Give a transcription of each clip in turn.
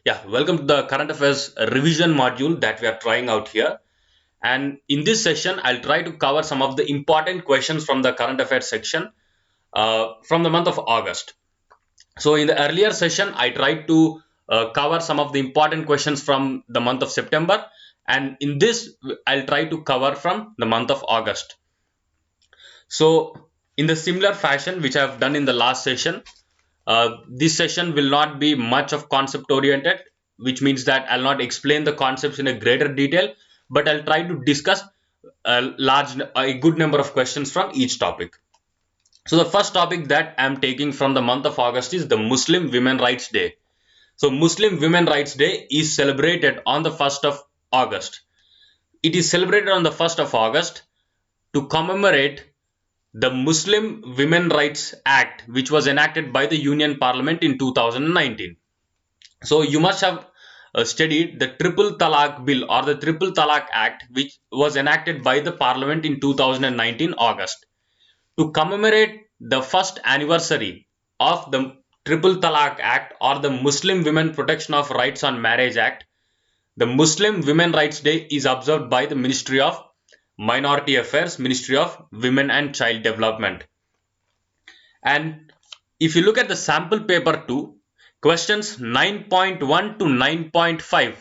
Yeah, welcome to the current affairs revision module that we are trying out here. And in this session, I'll try to cover some of the important questions from the current affairs section from the month of August. So in the earlier session, I tried to cover some of the important questions from the month of September. And in this, I'll try to cover from the month of August. So in the similar fashion, which I've done in the last session, this session will not be much of concept oriented, which means that I'll not explain the concepts in a greater detail, but I'll try to discuss a good number of questions from each topic. So the first topic that I'm taking from the month of August is the Muslim Women Rights Day. So Muslim Women Rights Day is celebrated on the 1st of August. It is celebrated on the 1st of August to commemorate the Muslim Women Rights Act, which was enacted by the Union Parliament in 2019. So you must have studied the Triple Talaq Bill or the Triple Talaq Act, which was enacted by the Parliament in 2019 August. To commemorate the first anniversary of the Triple Talaq Act or the Muslim Women Protection of Rights on Marriage Act, the Muslim Women Rights Day is observed by the Ministry of Minority Affairs, Ministry of Women and Child Development. And if you look at the sample paper 2, questions 9.1 to 9.5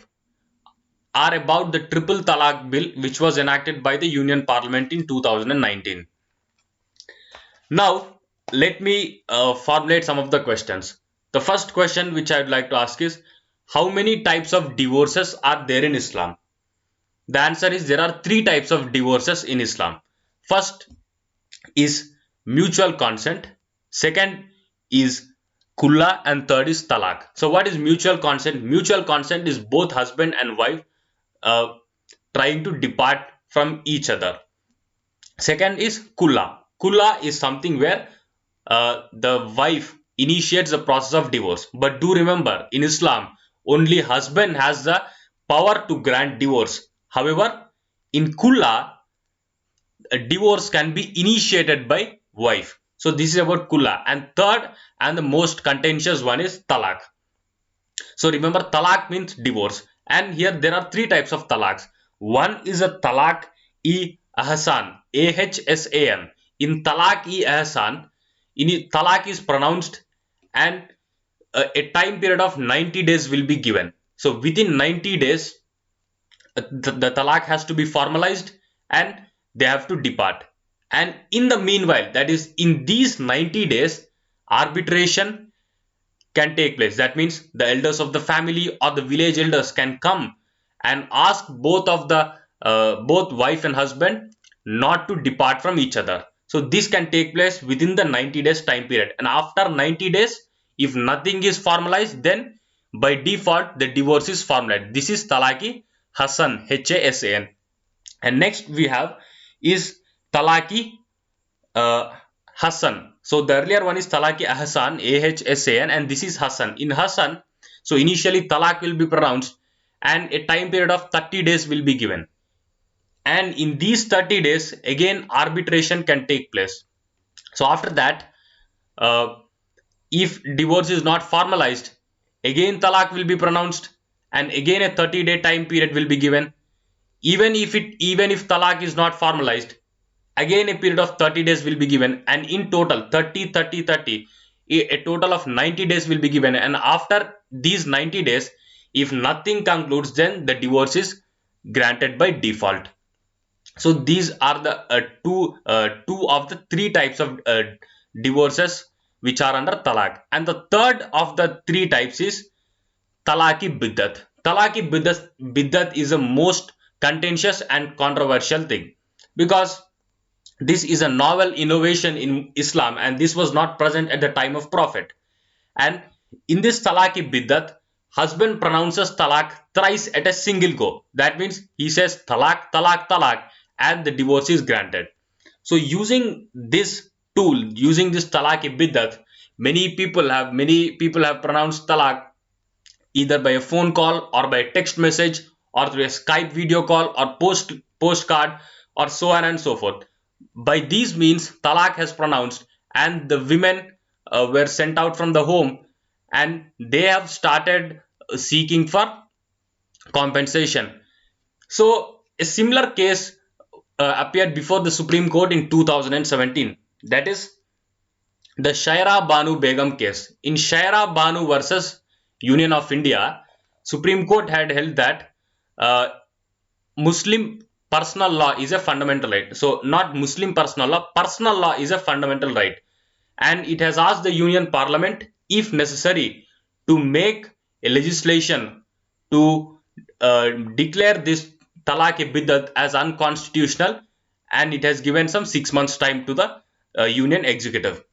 are about the Triple Talaq Bill, which was enacted by the Union Parliament in 2019. Now, let me formulate some of the questions. The first question which I would like to ask is, how many types of divorces are there in Islam? The answer is there are three types of divorces in Islam. First is mutual consent, second is kulla, and third is talaq. So what is mutual consent? Mutual consent is both husband and wife uh, trying to depart from each other. Second is kulla. Kulla is something where the wife initiates the process of divorce. But do remember, in Islam, only husband has the power to grant divorce. However, in kulla, a divorce can be initiated by wife. So this is about kulla. And third and the most contentious one is talaq. So remember, talaq means divorce. And here there are three types of talaqs. One is a talaq-e-ahsan, A-H-S-A-N. In talaq-e-ahsan, talaq is pronounced and a time period of 90 days will be given. So within 90 days, the talaq has to be formalized and they have to depart. And in the meanwhile, that is in these 90 days, arbitration can take place. That means the elders of the family or the village elders can come and ask both wife and husband not to depart from each other. So this can take place within the 90 days time period. And after 90 days, if nothing is formalized, then by default the divorce is formalized. This is talaki Hasan, Hasan. And next we have is talaki Hassan. So the earlier one is Talaki Ahsan, Ahsan, and this is Hassan. In Hassan, so initially Talak will be pronounced and a time period of 30 days will be given. And in these 30 days, again arbitration can take place. So after that, uh, if divorce is not formalized, again Talak will be pronounced and again a 30-day time period will be given. Even if Talak is not formalized, again a period of 30 days will be given, and in total 30 30 30, a total of 90 days will be given. And after these 90 days, if nothing concludes, then the divorce is granted by default. So these are the two of the three types of divorces which are under talaq. And the third of the three types is talaki biddat. Talaki biddat is the most contentious and controversial thing, because this is a novel innovation in Islam and this was not present at the time of Prophet. And in this talaki biddat, husband pronounces talak thrice at a single go. That means he says talak, talak, talak, and the divorce is granted. So using this tool, using this talaki biddat, many people have pronounced talak either by a phone call or by a text message or through a Skype video call or postcard or so on and so forth. By these means, talak has pronounced and the women were sent out from the home, and they have started seeking for compensation. So a similar case appeared before the Supreme Court in 2017. That is the Shaira Banu Begum case. In Shaira Banu versus Union of India, Supreme Court had held that uh, Muslim personal law is a fundamental right. So not Muslim personal law is a fundamental right. And it has asked the Union Parliament, if necessary, to make a legislation to declare this talaq e biddat as unconstitutional, and it has given some 6 months time to the Union Executive.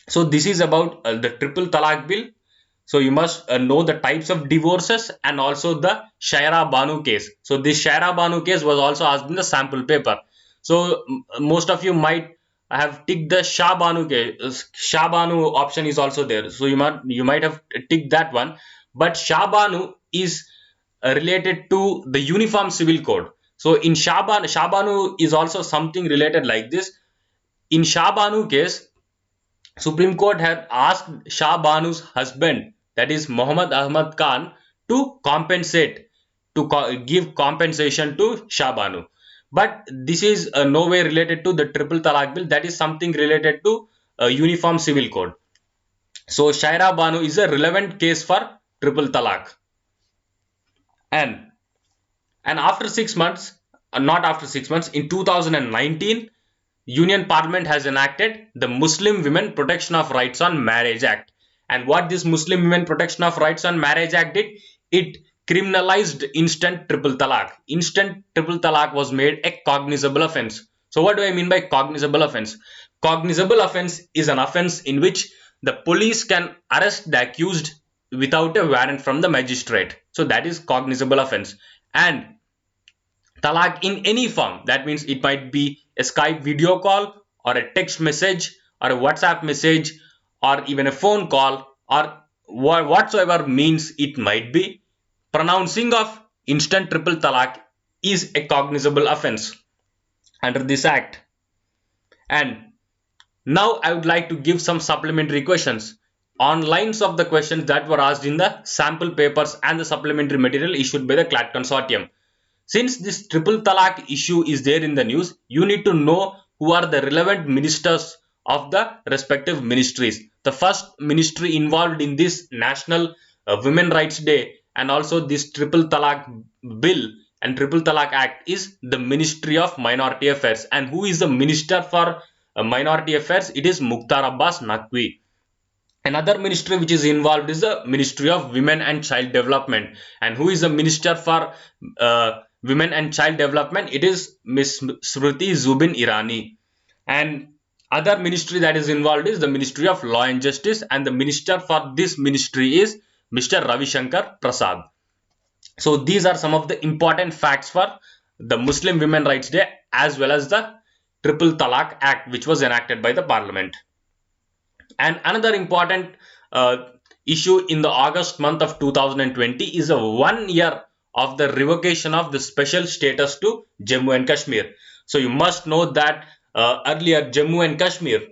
So this is about the triple talaq bill. So you must know the types of divorces and also the Shaira Banu case. So this Shaira Banu case was also asked in the sample paper. So most of you might have ticked the Shah Banu case. Shah Banu option is also there. So you might have ticked that one. But Shah Banu is related to the Uniform Civil Code. So in Shah Banu is also something related like this. In Shah Banu case, Supreme Court had asked Shah Banu's husband, that is Muhammad Ahmad Khan, to compensate, to give compensation to Shah Banu. But this is no way related to the triple talaq bill. That is something related to Uniform Civil Code. So Shaira Banu is a relevant case for triple talaq. And after 6 months, not after 6 months, in 2019, Union Parliament has enacted the Muslim Women Protection of Rights on Marriage Act. And what this Muslim Women Protection of Rights on Marriage Act did, it criminalized instant triple talaq. Instant triple talaq was made a cognizable offense. So what do I mean by cognizable offense? Cognizable offense is an offense in which the police can arrest the accused without a warrant from the magistrate. So that is cognizable offense. And talaq in any form, that means it might be a Skype video call or a text message or a WhatsApp message or even a phone call or whatsoever means it might be, pronouncing of instant triple talaq is a cognizable offense under this act. And now I would like to give some supplementary questions on lines of the questions that were asked in the sample papers and the supplementary material issued by the CLAT Consortium. Since this triple talaq issue is there in the news, you need to know who are the relevant ministers of the respective ministries. The first ministry involved in this National Women Rights Day and also this triple talaq bill and triple talaq act is the Ministry of Minority Affairs. And who is the minister for Minority Affairs? It is Mukhtar Abbas Naqvi. Another ministry which is involved is the Ministry of Women and Child Development. And who is the minister for Women and Child Development? It is Ms. Smriti Zubin Irani. And other ministry that is involved is the Ministry of Law and Justice, and the minister for this ministry is Mr. Ravi Shankar Prasad. So these are some of the important facts for the Muslim Women Rights Day as well as the Triple Talaq Act which was enacted by the Parliament. And another important issue in the August month of 2020 is a 1 year of the revocation of the special status to Jammu and Kashmir. So you must know that earlier Jammu and Kashmir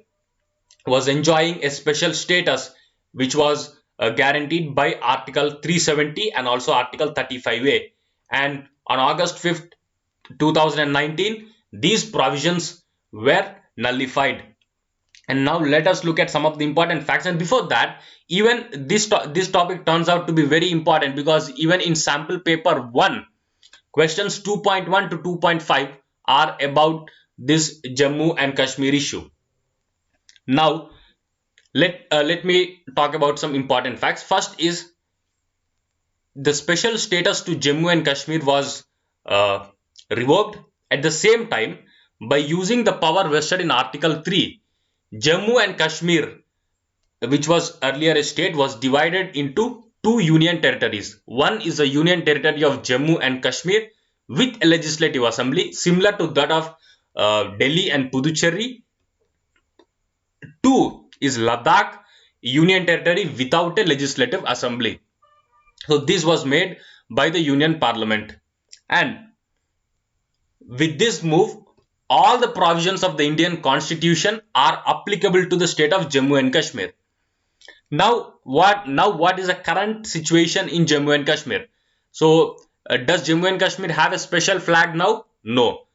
was enjoying a special status which was guaranteed by Article 370 and also Article 35A. And on August 5th, 2019, these provisions were nullified. And now let us look at some of the important facts. And before that, even this topic turns out to be very important, because even in sample paper 1, questions 2.1 to 2.5 are about this Jammu and Kashmir issue. Now let me talk about some important facts. First is the special status to Jammu and Kashmir was revoked. At the same time, by using the power vested in Article 3, Jammu and Kashmir, which was earlier a state, was divided into two union territories. One is the union territory of Jammu and Kashmir with a legislative assembly similar to that of Delhi and Puducherry. Two is Ladakh union territory without a legislative assembly. So this was made by the Union Parliament. And with this move, all the provisions of the Indian Constitution are applicable to the state of Jammu and Kashmir. Now what is the current situation in Jammu and Kashmir? So does Jammu and Kashmir have a special flag now? No.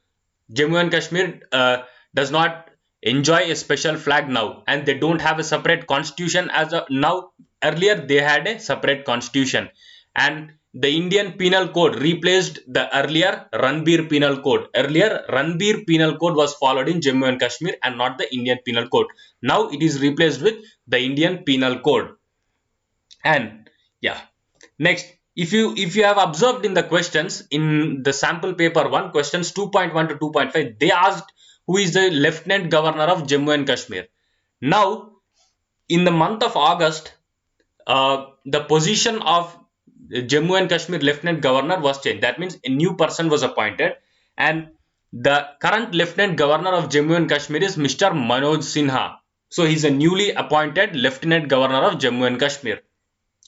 Jammu and Kashmir does not enjoy a special flag now, and they don't have a separate constitution as of now. Earlier, they had a separate constitution, and the Indian Penal Code replaced the earlier Ranbir Penal Code. Earlier, Ranbir Penal Code was followed in Jammu and Kashmir and not the Indian Penal Code. Now it is replaced with the Indian Penal Code. And yeah, next, if you have observed in the questions in the sample paper 1, questions 2.1 to 2.5, they asked who is the Lieutenant Governor of Jammu and Kashmir. Now, in the month of August, the position of Jammu and Kashmir Lieutenant Governor was changed. That means a new person was appointed, and the current Lieutenant Governor of Jammu and Kashmir is Mr. Manoj Sinha. So he's a newly appointed Lieutenant Governor of Jammu and Kashmir.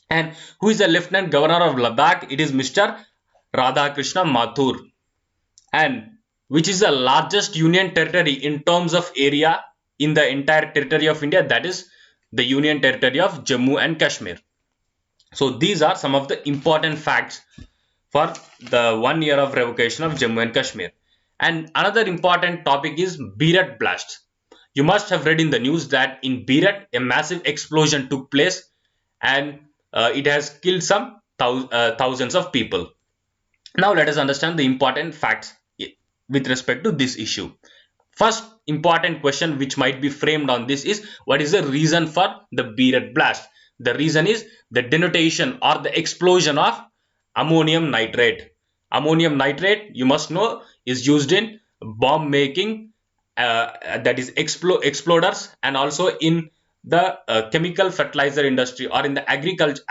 And who is the Lieutenant Governor of Ladakh? It is Mr. Radhakrishna Mathur. And which is the largest union territory in terms of area in the entire territory of India? That is the Union Territory of Jammu and Kashmir. So these are some of the important facts for the 1 year of revocation of Jammu and Kashmir. And another important topic is Beerut blast. You must have read in the news that in Beerut a massive explosion took place, and it has killed some thousands of people. Now let us understand the important facts with respect to this issue. First important question which might be framed on this is, what is the reason for the Beerut blast? The reason is the denotation or the explosion of ammonium nitrate. Ammonium nitrate, you must know, is used in bomb making, that is exploders, and also in the chemical fertilizer industry, or in the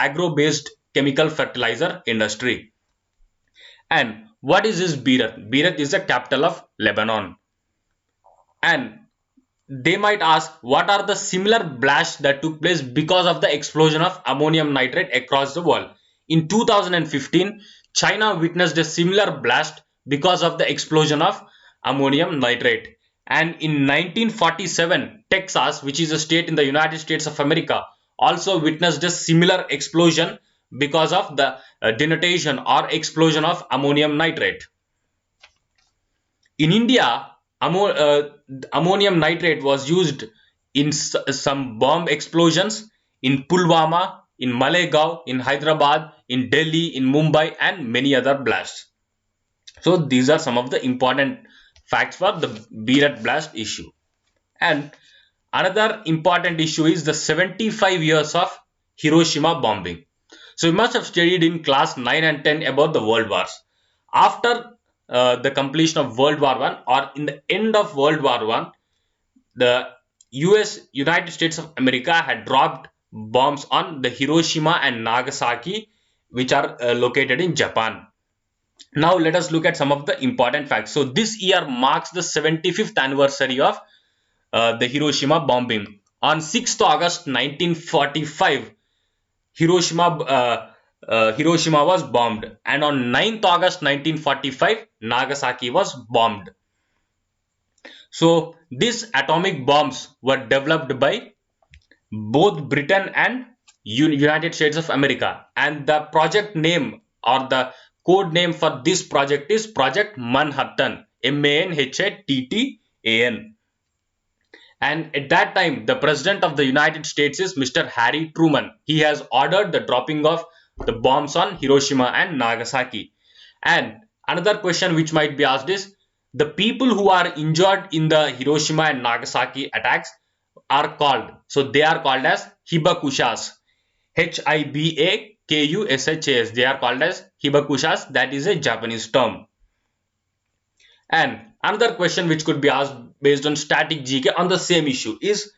agro based chemical fertilizer industry. And what is this Beirut? Beirut is the capital of Lebanon. And they might ask, what are the similar blasts that took place because of the explosion of ammonium nitrate across the world? In 2015, China witnessed a similar blast because of the explosion of ammonium nitrate. And in 1947, Texas, which is a state in the United States of America, also witnessed a similar explosion because of the denotation or explosion of ammonium nitrate. In India, ammonium nitrate was used in some bomb explosions in Pulwama, in Malegaon, in Hyderabad, in Delhi, in Mumbai, and many other blasts. So these are some of the important facts for the Beerut blast issue. And another important issue is the 75 years of Hiroshima bombing. So you must have studied in class 9 and 10 about the world wars. After the completion of World War One, or in the end of World War One, the United States of America had dropped bombs on the Hiroshima and Nagasaki, which are located in Japan. Now let us look at some of the important facts. So this year marks the 75th anniversary of the Hiroshima bombing. On 6th August 1945, Hiroshima was bombed, and on 9th August 1945, Nagasaki was bombed. So these atomic bombs were developed by both Britain and United States of America, and the project name or the code name for this project is Project Manhattan, Manhattan. And at that time, the President of the United States is Mr. Harry Truman. He has ordered the dropping of the bombs on Hiroshima and Nagasaki. And another question which might be asked is, the people who are injured in the Hiroshima and Nagasaki attacks are called, so they are called as hibakushas. Hibakushas. They are called as hibakushas. That is a Japanese term. And another question which could be asked based on static GK on the same issue is,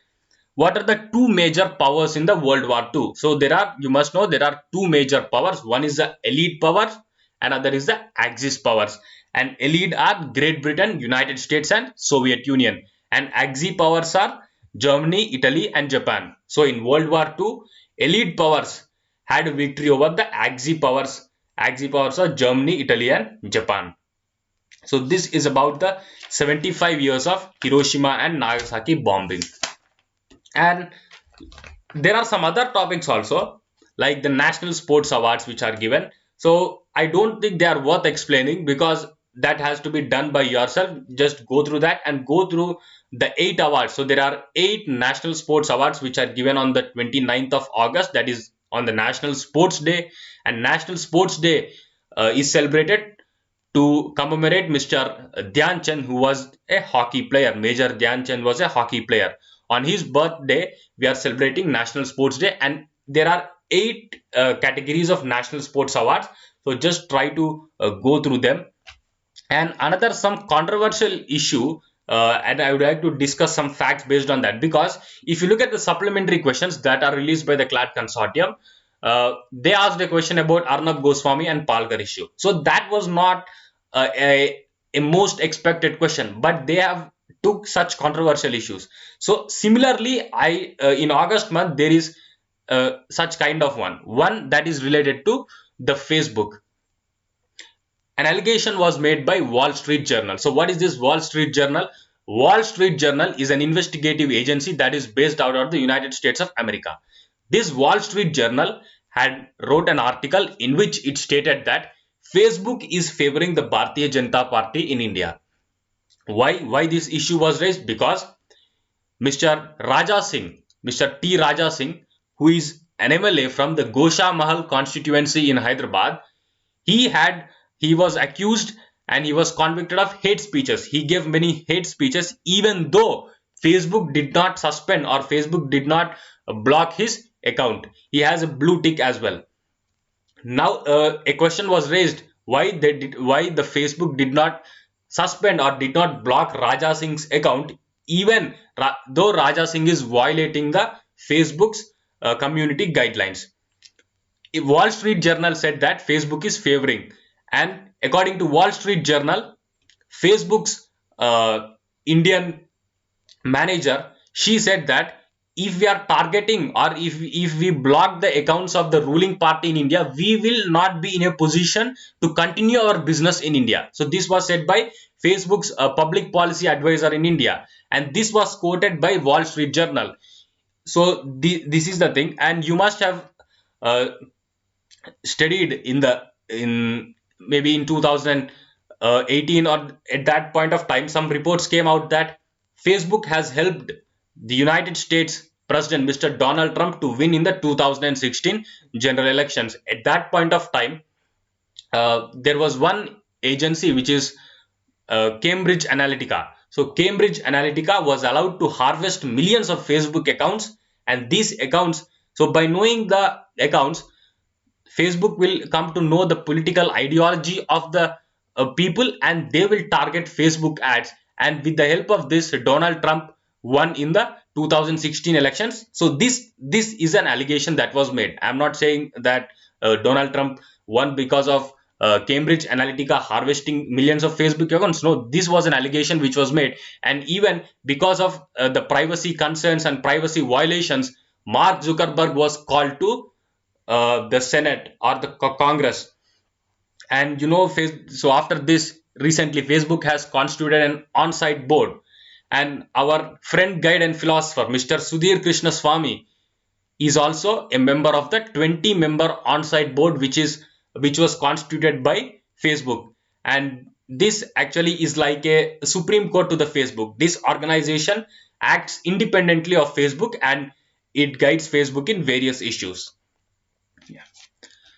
what are the two major powers in the World War II? So you must know there are two major powers. One is the Allied powers, another is the Axis powers. And Allied are Great Britain, United States, and Soviet Union. And Axis powers are Germany, Italy, and Japan. So in World War II, Allied powers had a victory over the Axis powers. Axis powers are Germany, Italy, and Japan. So this is about the 75 years of Hiroshima and Nagasaki bombing. And There are some other topics also, like the national sports awards which are given. So I don't think they are worth explaining, because that has to be done by yourself. Just go through that and go through the 8 awards. So there are 8 national sports awards which are given on the 29th of August, that is on the National Sports Day. And National Sports Day is celebrated to commemorate Mr. Dhyan Chand, who was a hockey player. Major Dhyan Chand was a hockey player. On his birthday, we are celebrating National Sports Day, and there are 8 categories of National Sports Awards. So just try to go through them. And another some controversial issue, and I would like to discuss some facts based on that, because if you look at the supplementary questions that are released by the CLAT consortium, they asked a question about Arnab Goswami and Palghar issue. So that was not a most expected question, but they have took such controversial issues. So similarly, I in August month there is such kind of one that is related to the Facebook. An allegation was made by Wall Street Journal. So what is this Wall Street Journal? Wall Street Journal is an investigative agency that is based out of the United States of America. This Wall Street Journal had wrote an article in which it stated that Facebook is favoring the Bharatiya Janata Party in India. Why this issue was raised? Because Mr. Raja Singh, Mr. T. Raja Singh, who is an MLA from the Gosha Mahal constituency in Hyderabad, he had he was accused and he was convicted of hate speeches. He gave many hate speeches, even though Facebook did not suspend or Facebook did not block his account. He has a blue tick as well. Now a question was raised, why the Facebook did not suspend or did not block Raja Singh's account, even though Raja Singh is violating the Facebook's community guidelines. Wall Street Journal said that Facebook is favoring, and according to Wall Street Journal, Facebook's Indian manager, she said that if we are targeting or if we block the accounts of the ruling party in India, we will not be in a position to continue our business in India. So this was said by Facebook's public policy advisor in India, and this was quoted by Wall Street Journal. So this is the thing, and you must have uh, studied in maybe in 2018, or at that point of time, some reports came out that Facebook has helped the United States President Mr. Donald Trump to win in the 2016 general elections. At that point of time, there was one agency which is Cambridge Analytica. So Cambridge Analytica was allowed to harvest millions of Facebook accounts, and these accounts, so by knowing the accounts, Facebook will come to know the political ideology of the people, and they will target Facebook ads. And with the help of this, Donald Trump won in the 2016 elections. So this is an allegation that was made. I'm not saying that Donald Trump won because of Cambridge Analytica harvesting millions of Facebook accounts. No, this was an allegation which was made, and even because of the privacy concerns and privacy violations, Mark Zuckerberg was called to the Senate or the Congress. And so after this, recently Facebook has constituted an on-site board, and our friend, guide, and philosopher Mr. Sudhir Krishna Swamy is also a member of the 20-member on-site board, which was constituted by Facebook. And this actually is like a Supreme Court to the Facebook. This organization acts independently of Facebook, and it guides Facebook in various issues. Yeah.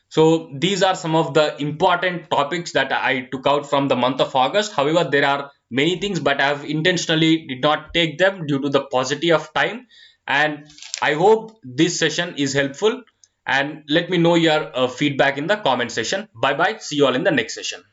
So these are some of the important topics that I took out from the month of August. However, there are many things, but I have intentionally did not take them due to the paucity of time. And I hope this session is helpful. And let me know your feedback in the comment section. Bye bye. See you all in the next session.